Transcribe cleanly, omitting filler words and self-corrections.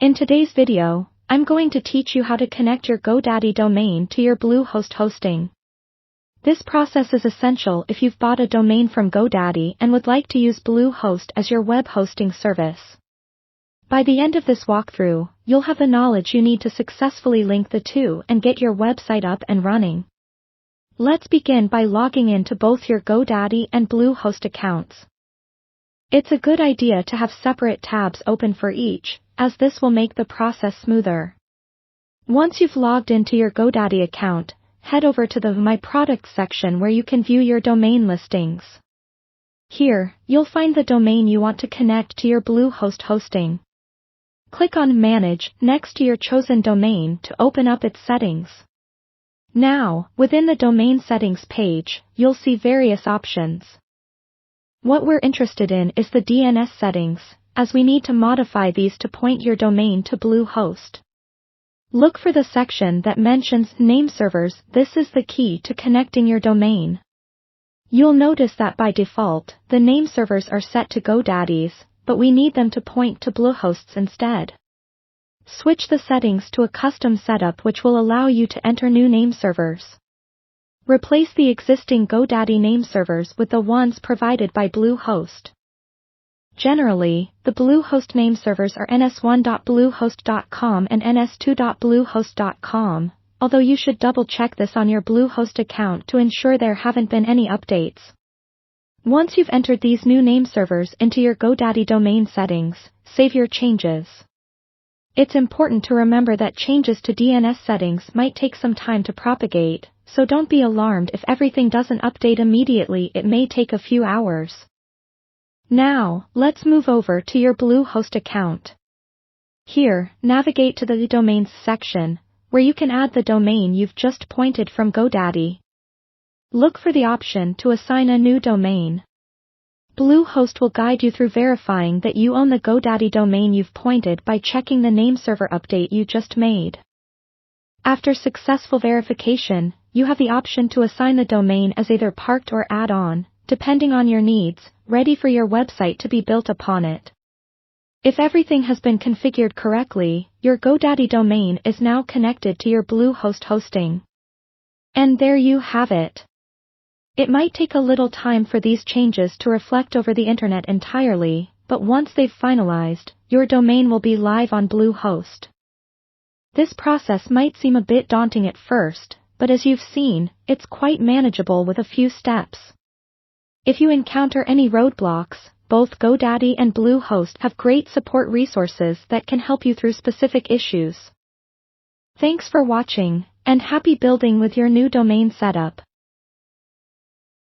In today's video, I'm going to teach you how to connect your GoDaddy domain to your Bluehost hosting. This process is essential if you've bought a domain from GoDaddy and would like to use Bluehost as your web hosting service. By the end of this walkthrough, you'll have the knowledge you need to successfully link the two and get your website up and running. Let's begin by logging in to both your GoDaddy and Bluehost accounts. It's a good idea to have separate tabs open for each, as this will make the process smoother. Once you've logged into your GoDaddy account, head over to the My Products section where you can view your domain listings. Here, you'll find the domain you want to connect to your Bluehost hosting. Click on Manage next to your chosen domain to open up its settings. Now, within the domain settings page, you'll see various options. What we're interested in is the DNS settings, as we need to modify these to point your domain to Bluehost. Look for the section that mentions name servers. This is the key to connecting your domain. You'll notice that by default, the name servers are set to GoDaddy's, but we need them to point to Bluehost's instead. Switch the settings to a custom setup which will allow you to enter new name servers. Replace the existing GoDaddy name servers with the ones provided by Bluehost. Generally, the Bluehost name servers are ns1.bluehost.com and ns2.bluehost.com, although you should double-check this on your Bluehost account to ensure there haven't been any updates. Once you've entered these new name servers into your GoDaddy domain settings, save your changes. It's important to remember that changes to DNS settings might take some time to propagate, so don't be alarmed if everything doesn't update immediately. It may take a few hours. Now, let's move over to your Bluehost account. Here, navigate to the Domains section, where you can add the domain you've just pointed from GoDaddy. Look for the option to assign a new domain. Bluehost will guide you through verifying that you own the GoDaddy domain you've pointed by checking the name server update you just made. After successful verification, you have the option to assign the domain as either parked or add-on, depending on your needs, ready for your website to be built upon it. If everything has been configured correctly, your GoDaddy domain is now connected to your Bluehost hosting. And there you have it. It might take a little time for these changes to reflect over the internet entirely, but once they've finalized, your domain will be live on Bluehost. This process might seem a bit daunting at first, but as you've seen, it's quite manageable with a few steps. If you encounter any roadblocks, both GoDaddy and Bluehost have great support resources that can help you through specific issues. Thanks for watching, and happy building with your new domain setup.